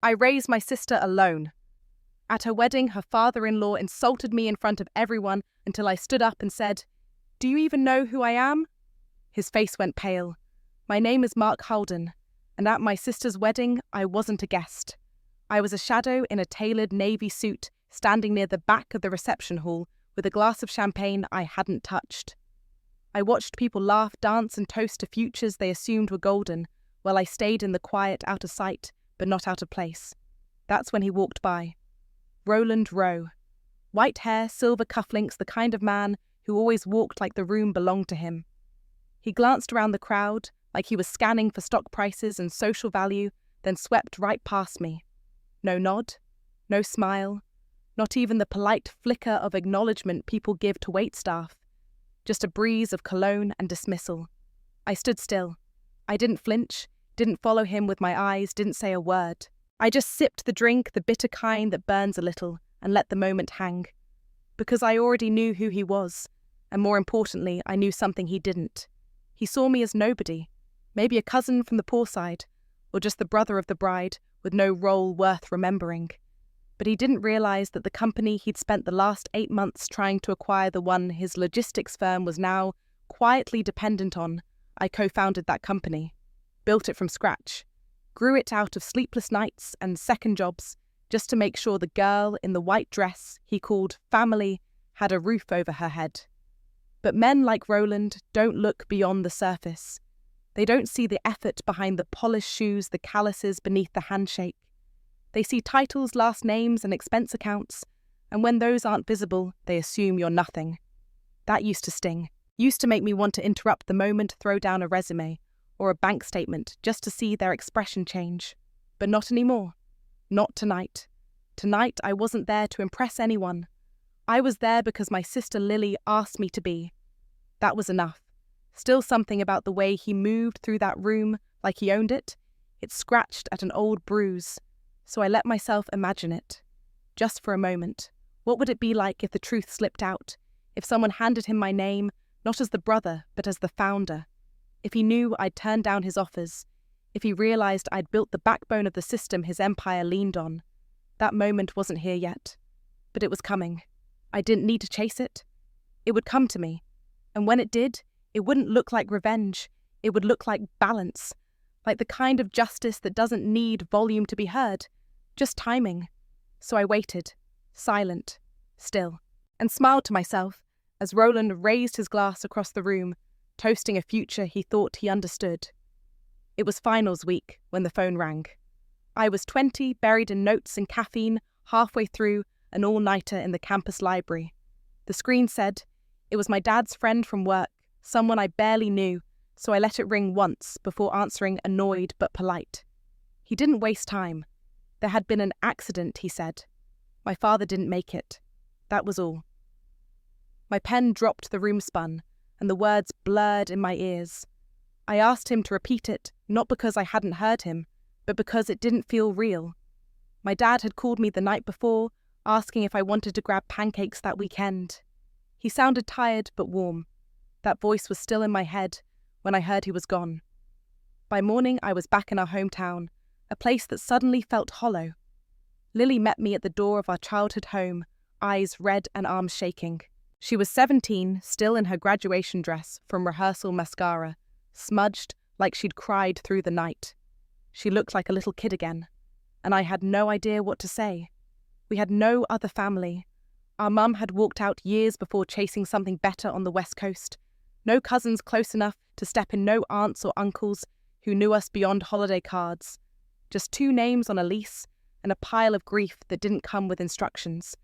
I raised my sister alone. At her wedding, her father-in-law insulted me in front of everyone until I stood up and said, "Do you even know who I am?" His face went pale. My name is Mark Halden, and at my sister's wedding, I wasn't a guest. I was a shadow in a tailored navy suit, standing near the back of the reception hall with a glass of champagne I hadn't touched. I watched people laugh, dance, and toast to futures they assumed were golden, while I stayed in the quiet, out of sight, but not out of place. That's when he walked by. Roland Rowe. White hair, silver cufflinks, the kind of man who always walked like the room belonged to him. He glanced around the crowd, like he was scanning for stock prices and social value, then swept right past me. No nod, no smile, not even the polite flicker of acknowledgement people give to waitstaff. Just a breeze of cologne and dismissal. I stood still. I didn't flinch, didn't follow him with my eyes, didn't say a word. I just sipped the drink, the bitter kind that burns a little, and let the moment hang. Because I already knew who he was, and more importantly, I knew something he didn't. He saw me as nobody, maybe a cousin from the poor side, or just the brother of the bride with no role worth remembering. But he didn't realise that the company he'd spent the last 8 months trying to acquire, the one his logistics firm was now quietly dependent on, I co-founded that company, built it from scratch, grew it out of sleepless nights and second jobs just to make sure the girl in the white dress he called family had a roof over her head. But men like Roland don't look beyond the surface. They don't see the effort behind the polished shoes, the calluses beneath the handshake. They see titles, last names, and expense accounts, and when those aren't visible, they assume you're nothing. That used to sting. Used to make me want to interrupt the moment, throw down a resume or a bank statement just to see their expression change. But not anymore. Not tonight. Tonight, I wasn't there to impress anyone. I was there because my sister Lily asked me to be. That was enough. Still something about the way he moved through that room like he owned it. It scratched at an old bruise. So I let myself imagine it. Just for a moment. What would it be like if the truth slipped out? If someone handed him my name, not as the brother, but as the founder? If he knew I'd turned down his offers? If he realised I'd built the backbone of the system his empire leaned on? That moment wasn't here yet. But it was coming. I didn't need to chase it. It would come to me. And when it did, it wouldn't look like revenge. It would look like balance. Like the kind of justice that doesn't need volume to be heard. Just timing. So I waited, silent, still, and smiled to myself as Roland raised his glass across the room, toasting a future he thought he understood. It was finals week when the phone rang. I was 20, buried in notes and caffeine, halfway through an all-nighter in the campus library. The screen said, it was my dad's friend from work, someone I barely knew, so I let it ring once before answering, annoyed but polite. He didn't waste time. There had been an accident, he said. My father didn't make it. That was all. My pen dropped, the room spun, and the words blurred in my ears. I asked him to repeat it, not because I hadn't heard him, but because it didn't feel real. My dad had called me the night before, asking if I wanted to grab pancakes that weekend. He sounded tired but warm. That voice was still in my head when I heard he was gone. By morning, I was back in our hometown, a place that suddenly felt hollow. Lily met me at the door of our childhood home, eyes red and arms shaking. She was 17, still in her graduation dress from rehearsal mascara, smudged like she'd cried through the night. She looked like a little kid again, and I had no idea what to say. We had no other family. Our mum had walked out years before chasing something better on the West Coast. No cousins close enough to step in, no aunts or uncles who knew us beyond holiday cards. Just 2 names on a lease and a pile of grief that didn't come with instructions.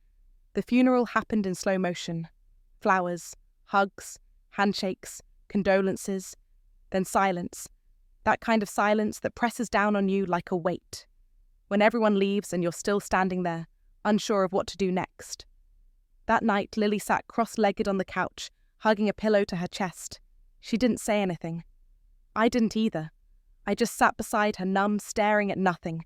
The funeral happened in slow motion. Flowers, hugs, handshakes, condolences, then silence. That kind of silence that presses down on you like a weight. When everyone leaves and you're still standing there, unsure of what to do next. That night, Lily sat cross-legged on the couch, hugging a pillow to her chest. She didn't say anything. I didn't either. I just sat beside her, numb, staring at nothing.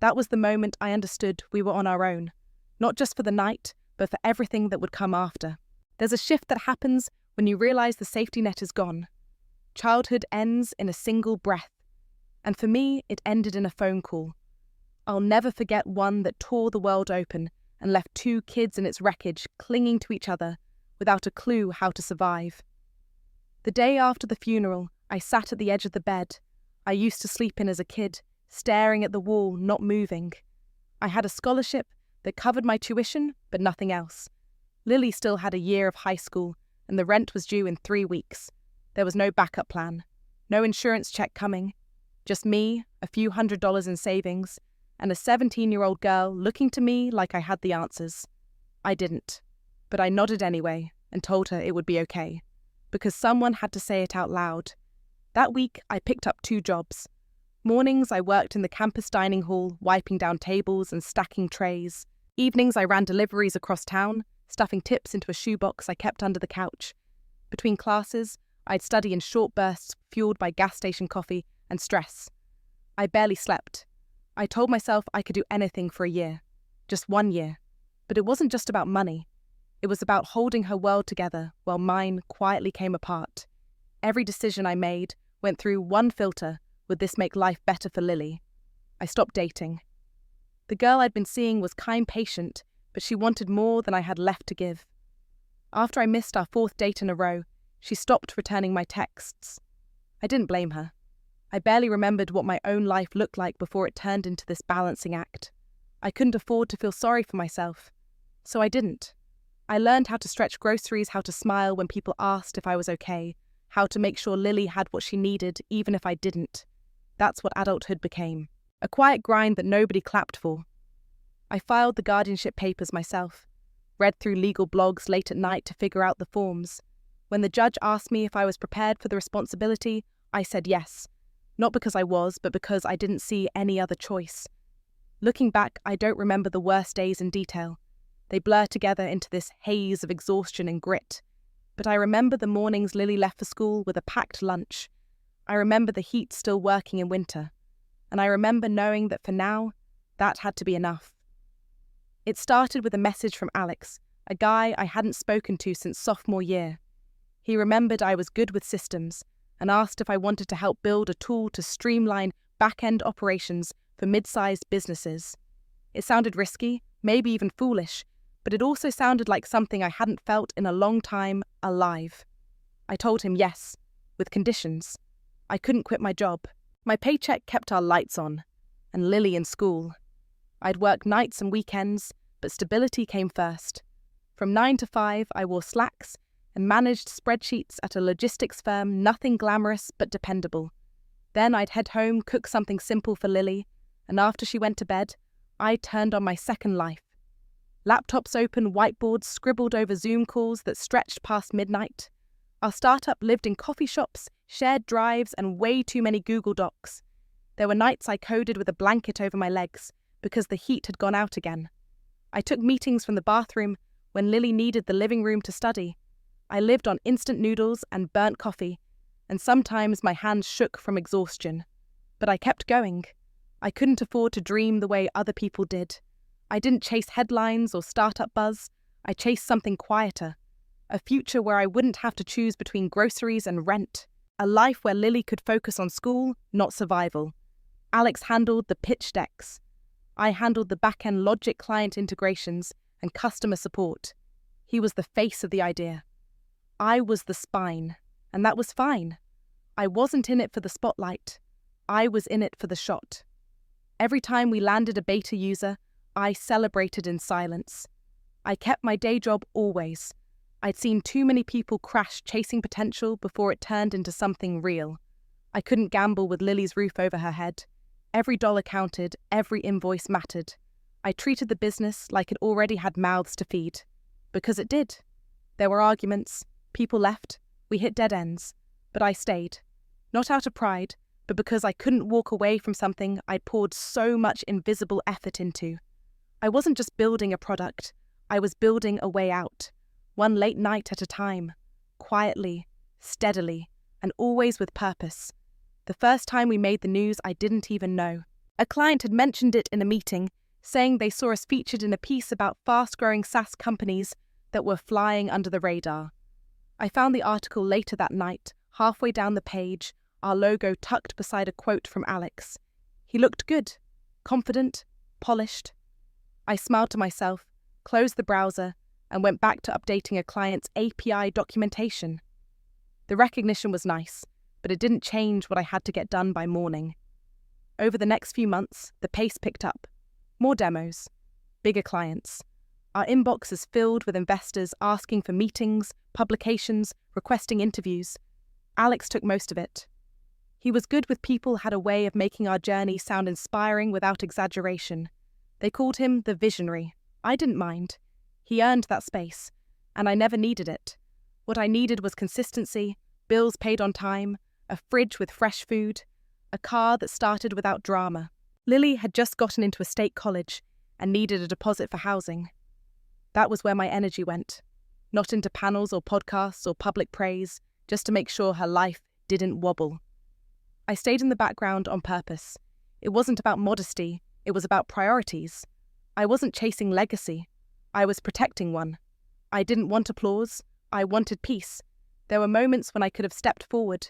That was the moment I understood we were on our own. Not just for the night, but for everything that would come after. There's a shift that happens when you realise the safety net is gone. Childhood ends in a single breath. And for me, it ended in a phone call. I'll never forget one that tore the world open and left 2 kids in its wreckage clinging to each other without a clue how to survive. The day after the funeral, I sat at the edge of the bed I used to sleep in as a kid, staring at the wall, not moving. I had a scholarship that covered my tuition, but nothing else. Lily still had a year of high school, and the rent was due in 3 weeks. There was no backup plan, no insurance check coming. Just me, a few $100s in savings, and a 17-year-old girl looking to me like I had the answers. I didn't, but I nodded anyway and told her it would be okay, because someone had to say it out loud. That week, I picked up 2 jobs. Mornings, I worked in the campus dining hall, wiping down tables and stacking trays. Evenings, I ran deliveries across town, stuffing tips into a shoebox I kept under the couch. Between classes, I'd study in short bursts, fueled by gas station coffee and stress. I barely slept. I told myself I could do anything for a year. Just 1 year. But it wasn't just about money. It was about holding her world together while mine quietly came apart. Every decision I made went through one filter: would this make life better for Lily? I stopped dating. The girl I'd been seeing was kind, patient, but she wanted more than I had left to give. After I missed our 4th date in a row, she stopped returning my texts. I didn't blame her. I barely remembered what my own life looked like before it turned into this balancing act. I couldn't afford to feel sorry for myself, so I didn't. I learned how to stretch groceries, how to smile when people asked if I was okay, how to make sure Lily had what she needed even if I didn't. That's what adulthood became. A quiet grind that nobody clapped for. I filed the guardianship papers myself, read through legal blogs late at night to figure out the forms. When the judge asked me if I was prepared for the responsibility, I said yes. Not because I was, but because I didn't see any other choice. Looking back, I don't remember the worst days in detail. They blur together into this haze of exhaustion and grit. But I remember the mornings Lily left for school with a packed lunch. I remember the heat still working in winter. And I remember knowing that for now, that had to be enough. It started with a message from Alex, a guy I hadn't spoken to since sophomore year. He remembered I was good with systems and asked if I wanted to help build a tool to streamline back-end operations for mid-sized businesses. It sounded risky, maybe even foolish, but it also sounded like something I hadn't felt in a long time alive. I told him yes, with conditions. I couldn't quit my job. My paycheck kept our lights on, and Lily in school. I'd work nights and weekends, but stability came first. From 9 to 5, I wore slacks and managed spreadsheets at a logistics firm, nothing glamorous but dependable. Then I'd head home, cook something simple for Lily, and after she went to bed, I turned on my second life. Laptops open, whiteboards scribbled over Zoom calls that stretched past midnight. Our startup lived in coffee shops, shared drives, and way too many Google Docs. There were nights I coded with a blanket over my legs because the heat had gone out again. I took meetings from the bathroom when Lily needed the living room to study. I lived on instant noodles and burnt coffee, and sometimes my hands shook from exhaustion. But I kept going. I couldn't afford to dream the way other people did. I didn't chase headlines or startup buzz. I chased something quieter. A future where I wouldn't have to choose between groceries and rent. A life where Lily could focus on school, not survival. Alex handled the pitch decks. I handled the back-end logic client integrations and customer support. He was the face of the idea. I was the spine, and that was fine. I wasn't in it for the spotlight. I was in it for the shot. Every time we landed a beta user, I celebrated in silence. I kept my day job always. I'd seen too many people crash chasing potential before it turned into something real. I couldn't gamble with Lily's roof over her head. Every dollar counted, every invoice mattered. I treated the business like it already had mouths to feed. Because it did. There were arguments. People left. We hit dead ends. But I stayed. Not out of pride, but because I couldn't walk away from something I'd poured so much invisible effort into. I wasn't just building a product. I was building a way out. One late night at a time. Quietly, steadily, and always with purpose. The first time we made the news, I didn't even know. A client had mentioned it in a meeting, saying they saw us featured in a piece about fast-growing SaaS companies that were flying under the radar. I found the article later that night, halfway down the page, our logo tucked beside a quote from Alex. He looked good, confident, polished. I smiled to myself, closed the browser, and went back to updating a client's API documentation. The recognition was nice, but it didn't change what I had to get done by morning. Over the next few months, the pace picked up. More demos, bigger clients. Our inbox is filled with investors asking for meetings, publications, requesting interviews. Alex took most of it. He was good with people, had a way of making our journey sound inspiring without exaggeration. They called him the visionary. I didn't mind. He earned that space, and I never needed it. What I needed was consistency, bills paid on time, a fridge with fresh food, a car that started without drama. Lily had just gotten into a state college and needed a deposit for housing. That was where my energy went. Not into panels or podcasts or public praise, just to make sure her life didn't wobble. I stayed in the background on purpose. It wasn't about modesty, it was about priorities. I wasn't chasing legacy. I was protecting one. I didn't want applause. I wanted peace. There were moments when I could have stepped forward,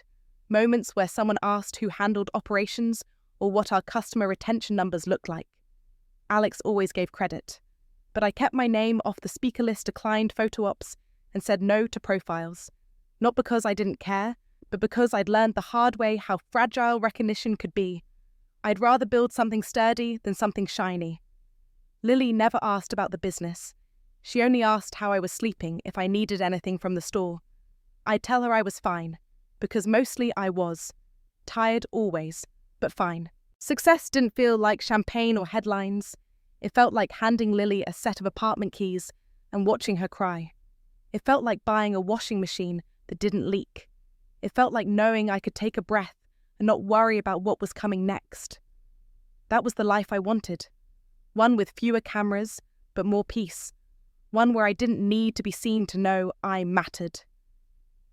moments where someone asked who handled operations or what our customer retention numbers looked like. Alex always gave credit, but I kept my name off the speaker list declined photo ops and said no to profiles, not because I didn't care, but because I'd learned the hard way how fragile recognition could be. I'd rather build something sturdy than something shiny. Lily never asked about the business. She only asked how I was sleeping if I needed anything from the store. I'd tell her I was fine, because mostly I was. Tired always, but fine. Success didn't feel like champagne or headlines. It felt like handing Lily a set of apartment keys and watching her cry. It felt like buying a washing machine that didn't leak. It felt like knowing I could take a breath and not worry about what was coming next. That was the life I wanted. One with fewer cameras, but more peace. One where I didn't need to be seen to know I mattered.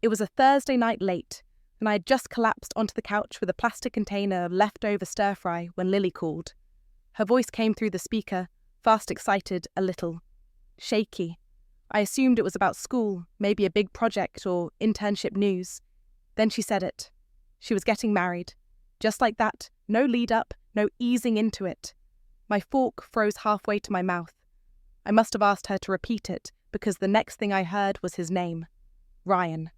It was a Thursday night late, and I had just collapsed onto the couch with a plastic container of leftover stir-fry when Lily called. Her voice came through the speaker, fast excited, a little. Shaky. I assumed it was about school, maybe a big project or internship news. Then she said it. She was getting married. Just like that, no lead up, no easing into it. My fork froze halfway to my mouth. I must have asked her to repeat it, because the next thing I heard was his name. Ryan.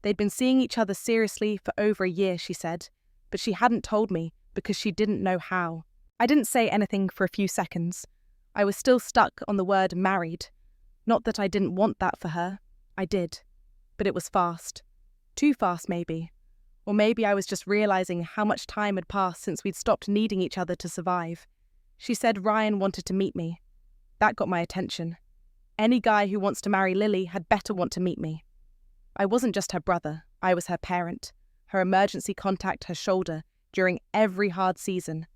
They'd been seeing each other seriously for over a year, she said, but she hadn't told me because she didn't know how. I didn't say anything for a few seconds. I was still stuck on the word married. Not that I didn't want that for her. I did. But it was fast. Too fast, maybe. Or maybe I was just realizing how much time had passed since we'd stopped needing each other to survive. She said Ryan wanted to meet me. That got my attention. Any guy who wants to marry Lily had better want to meet me. I wasn't just her brother, I was her parent, her emergency contact, her shoulder, during every hard season.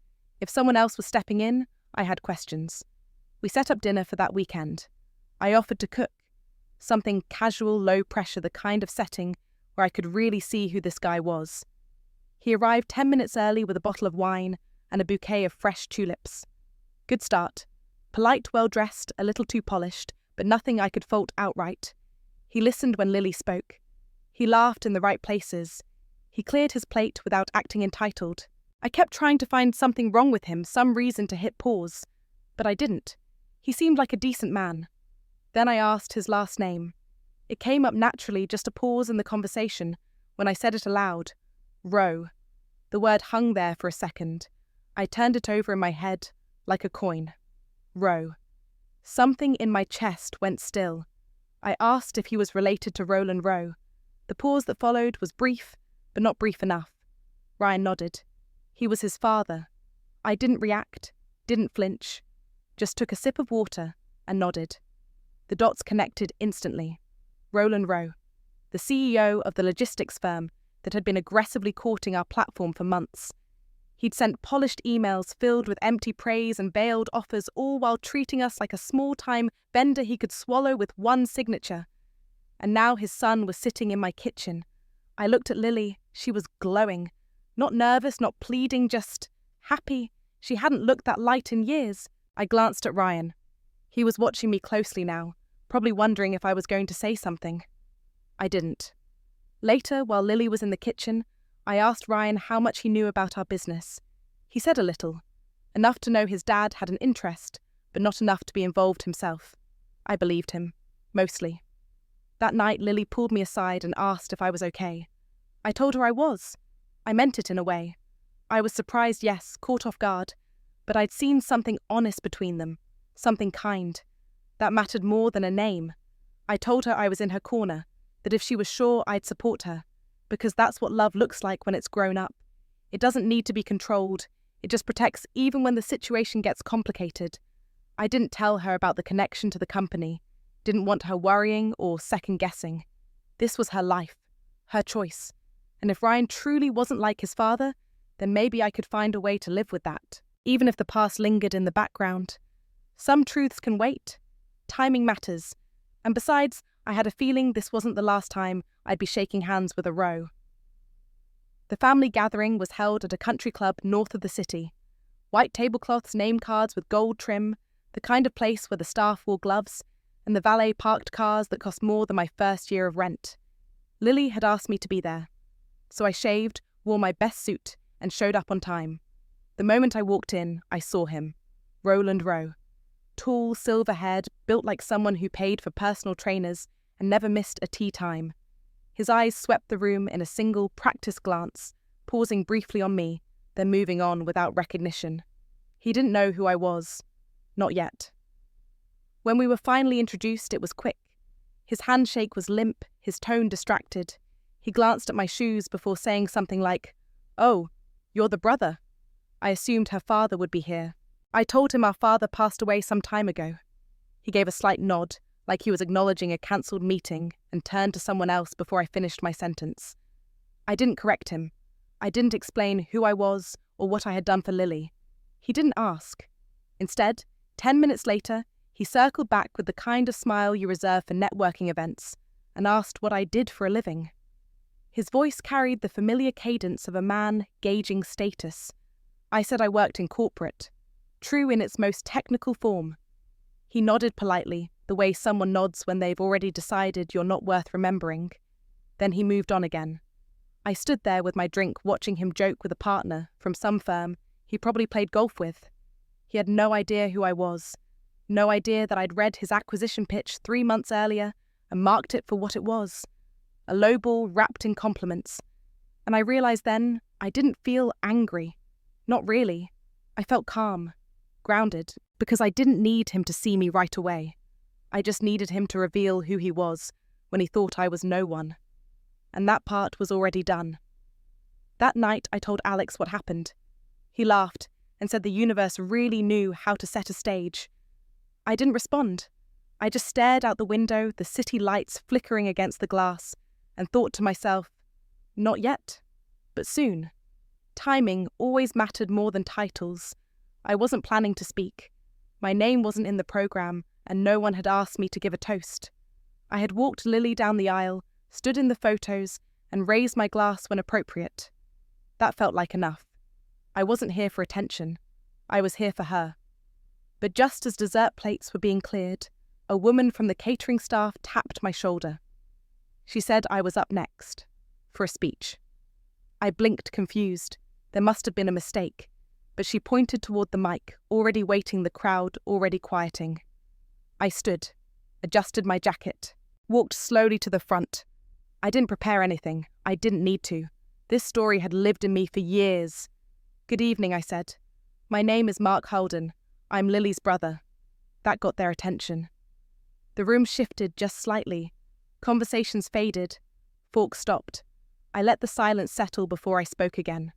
If someone else was stepping in, I had questions. We set up dinner for that weekend. I offered to cook. Something casual, low pressure, the kind of setting where I could really see who this guy was. He arrived 10 minutes early with a bottle of wine and a bouquet of fresh tulips. Good start. Polite, well-dressed, a little too polished, but nothing I could fault outright. He listened when Lily spoke. He laughed in the right places. He cleared his plate without acting entitled. I kept trying to find something wrong with him, some reason to hit pause. But I didn't. He seemed like a decent man. Then I asked his last name. It came up naturally, just a pause in the conversation, when I said it aloud. Rowe. The word hung there for a second. I turned it over in my head, like a coin. Rowe. Something in my chest went still. I asked if he was related to Roland Rowe. The pause that followed was brief, but not brief enough. Ryan nodded. He was his father. I didn't react, didn't flinch, just took a sip of water and nodded. The dots connected instantly. Roland Rowe, the CEO of the logistics firm that had been aggressively courting our platform for months. He'd sent polished emails filled with empty praise and veiled offers, all while treating us like a small-time vendor he could swallow with one signature. And now his son was sitting in my kitchen. I looked at Lily. She was glowing. Not nervous, not pleading, just happy. She hadn't looked that light in years. I glanced at Ryan. He was watching me closely now, probably wondering if I was going to say something. I didn't. Later, while Lily was in the kitchen, I asked Ryan how much he knew about our business. He said a little. Enough to know his dad had an interest, but not enough to be involved himself. I believed him, mostly. That night, Lily pulled me aside and asked if I was okay. I told her I was. I meant it in a way. I was surprised, yes, caught off guard, but I'd seen something honest between them, something kind. That mattered more than a name. I told her I was in her corner, that if she was sure, I'd support her, because that's what love looks like when it's grown up. It doesn't need to be controlled. It just protects even when the situation gets complicated. I didn't tell her about the connection to the company, didn't want her worrying or second-guessing. This was her life, her choice, and if Ryan truly wasn't like his father, then maybe I could find a way to live with that, even if the past lingered in the background. Some truths can wait. Timing matters. And besides, I had a feeling this wasn't the last time I'd be shaking hands with a Roe. The family gathering was held at a country club north of the city. White tablecloths, name cards with gold trim, the kind of place where the staff wore gloves, and the valet parked cars that cost more than my first year of rent. Lily had asked me to be there. So I shaved, wore my best suit, and showed up on time. The moment I walked in, I saw him. Roland Rowe. Tall, silver-haired, built like someone who paid for personal trainers and never missed a tea time. His eyes swept the room in a single, practiced glance, pausing briefly on me, then moving on without recognition. He didn't know who I was. Not yet. When we were finally introduced, it was quick. His handshake was limp, his tone distracted. He glanced at my shoes before saying something like, "Oh, you're the brother." I assumed her father would be here. I told him our father passed away some time ago. He gave a slight nod, like he was acknowledging a cancelled meeting, and turned to someone else before I finished my sentence. I didn't correct him. I didn't explain who I was or what I had done for Lily. He didn't ask. Instead, 10 minutes later, he circled back with the kind of smile you reserve for networking events, and asked what I did for a living. His voice carried the familiar cadence of a man gauging status. I said I worked in corporate, true in its most technical form. He nodded politely, the way someone nods when they've already decided you're not worth remembering. Then he moved on again. I stood there with my drink watching him joke with a partner from some firm he probably played golf with. He had no idea who I was, no idea that I'd read his acquisition pitch 3 months earlier and marked it for what it was, a lowball wrapped in compliments. And I realised then I didn't feel angry. Not really. I felt calm, grounded, because I didn't need him to see me right away. I just needed him to reveal who he was when he thought I was no one. And that part was already done. That night I told Alex what happened. He laughed and said the universe really knew how to set a stage. I didn't respond. I just stared out the window, the city lights flickering against the glass, and thought to myself, not yet, but soon. Timing always mattered more than titles. I wasn't planning to speak. My name wasn't in the program, and no one had asked me to give a toast. I had walked Lily down the aisle, stood in the photos, and raised my glass when appropriate. That felt like enough. I wasn't here for attention. I was here for her. But just as dessert plates were being cleared, a woman from the catering staff tapped my shoulder. She said I was up next, for a speech. I blinked, confused. There must have been a mistake, but she pointed toward the mic, already waiting, the crowd already quieting. I stood, adjusted my jacket, walked slowly to the front. I didn't prepare anything. I didn't need to. This story had lived in me for years. "Good evening," I said. "My name is Mark Holden. I'm Lily's brother." That got their attention. The room shifted just slightly. Conversations faded. Forks stopped. I let the silence settle before I spoke again.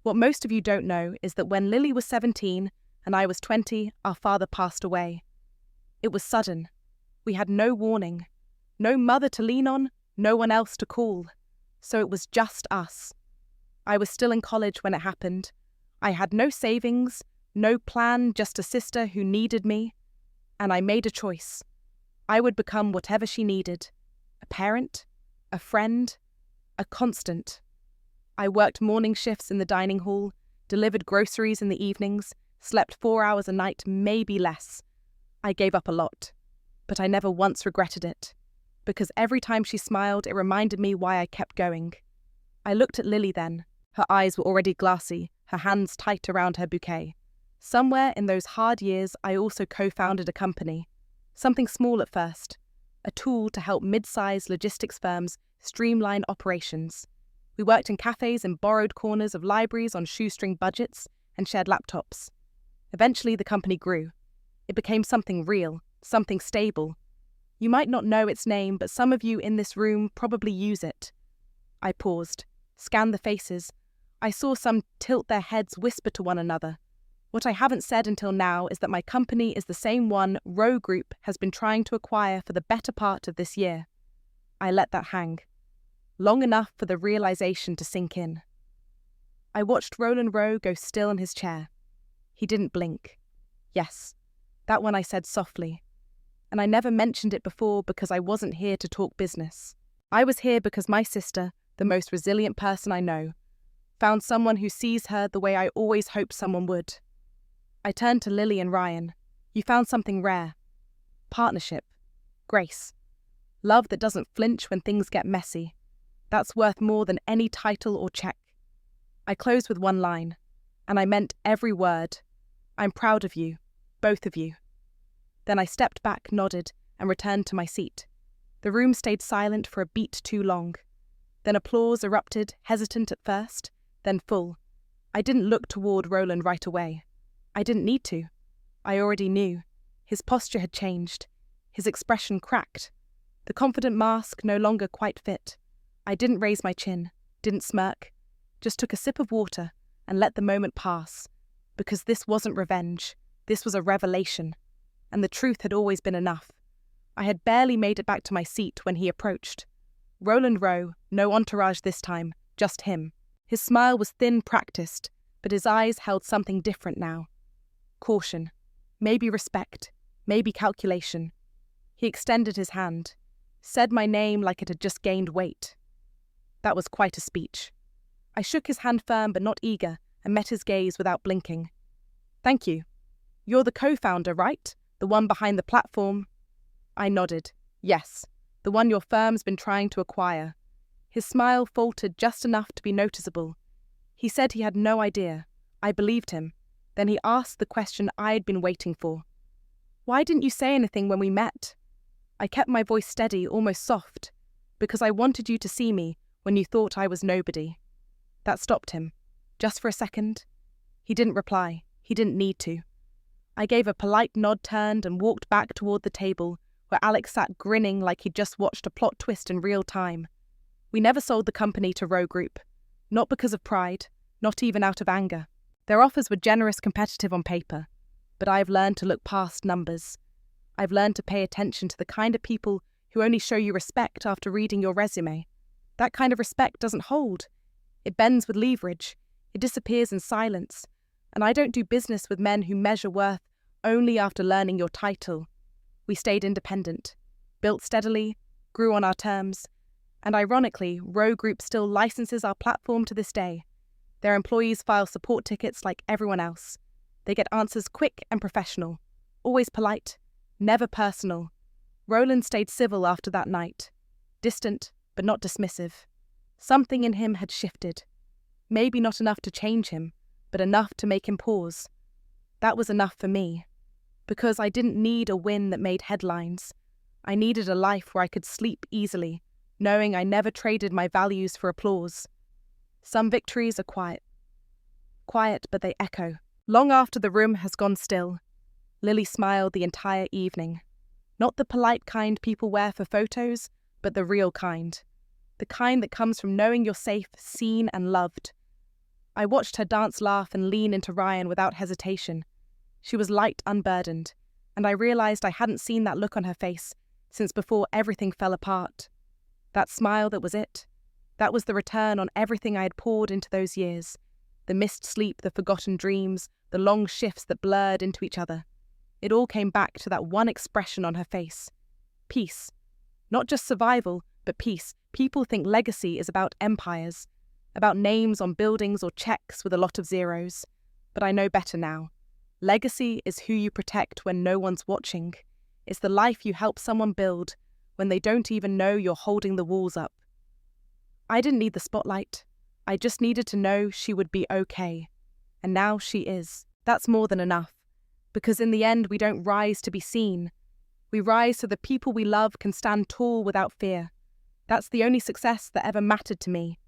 What most of you don't know is that when Lily was 17 and I was 20, our father passed away. It was sudden. We had no warning. No mother to lean on, no one else to call. So it was just us. I was still in college when it happened. I had no savings, no plan, just a sister who needed me. And I made a choice. I would become whatever she needed. A parent, a friend, a constant. I worked morning shifts in the dining hall, delivered groceries in the evenings, slept 4 hours a night, maybe less. I gave up a lot, but I never once regretted it, because every time she smiled, it reminded me why I kept going. I looked at Lily then. Her eyes were already glassy, her hands tight around her bouquet. Somewhere in those hard years, I also co-founded a company. Something small at first, a tool to help mid-sized logistics firms streamline operations. We worked in cafes in borrowed corners of libraries on shoestring budgets and shared laptops. Eventually, the company grew. It became something real, something stable. You might not know its name, but some of you in this room probably use it. I paused, scanned the faces. I saw some tilt their heads, whisper to one another. What I haven't said until now is that my company is the same one Row Group has been trying to acquire for the better part of this year. I let that hang, long enough for the realization to sink in. I watched Roland Rowe go still in his chair. He didn't blink. Yes, that one I said softly. And I never mentioned it before because I wasn't here to talk business. I was here because my sister, the most resilient person I know, found someone who sees her the way I always hoped someone would. I turned to Lily and Ryan. You found something rare. Partnership. Grace. Love that doesn't flinch when things get messy. That's worth more than any title or check. I closed with one line, and I meant every word. I'm proud of you, both of you. Then I stepped back, nodded, and returned to my seat. The room stayed silent for a beat too long. Then applause erupted, hesitant at first, then full. I didn't look toward Roland right away. I didn't need to. I already knew. His posture had changed. His expression cracked. The confident mask no longer quite fit. I didn't raise my chin, didn't smirk, just took a sip of water and let the moment pass. Because this wasn't revenge. This was a revelation. And the truth had always been enough. I had barely made it back to my seat when he approached. Roland Rowe, no entourage this time, just him. His smile was thin, practiced, but his eyes held something different now. Caution, maybe respect, maybe calculation. He extended his hand, said my name like it had just gained weight. That was quite a speech. I shook his hand firm but not eager and met his gaze without blinking. Thank you. You're the co-founder, right? The one behind the platform? I nodded. Yes, the one your firm's been trying to acquire. His smile faltered just enough to be noticeable. He said he had no idea. I believed him. Then he asked the question I'd been waiting for. Why didn't you say anything when we met? I kept my voice steady, almost soft, because I wanted you to see me when you thought I was nobody. That stopped him. Just for a second. He didn't reply. He didn't need to. I gave a polite nod, turned, and walked back toward the table, where Alex sat grinning like he'd just watched a plot twist in real time. We never sold the company to Row Group. Not because of pride, not even out of anger. Their offers were generous, competitive on paper, but I've learned to look past numbers. I've learned to pay attention to the kind of people who only show you respect after reading your resume. That kind of respect doesn't hold. It bends with leverage. It disappears in silence. And I don't do business with men who measure worth only after learning your title. We stayed independent, built steadily, grew on our terms, and ironically, Row Group still licenses our platform to this day. Their employees file support tickets like everyone else. They get answers quick and professional, always polite, never personal. Roland stayed civil after that night, distant but not dismissive. Something in him had shifted. Maybe not enough to change him, but enough to make him pause. That was enough for me, because I didn't need a win that made headlines. I needed a life where I could sleep easily, knowing I never traded my values for applause. Some victories are quiet. Quiet, but they echo. Long after the room has gone still, Lily smiled the entire evening. Not the polite kind people wear for photos, but the real kind. The kind that comes from knowing you're safe, seen, and loved. I watched her dance, laugh, and lean into Ryan without hesitation. She was light, unburdened, and I realized I hadn't seen that look on her face since before everything fell apart. That smile, that was it. That was the return on everything I had poured into those years. The missed sleep, the forgotten dreams, the long shifts that blurred into each other. It all came back to that one expression on her face. Peace. Not just survival, but peace. People think legacy is about empires, about names on buildings or checks with a lot of zeros. But I know better now. Legacy is who you protect when no one's watching. It's the life you help someone build when they don't even know you're holding the walls up. I didn't need the spotlight. I just needed to know she would be okay. And now she is. That's more than enough, because in the end we don't rise to be seen. We rise so the people we love can stand tall without fear. That's the only success that ever mattered to me.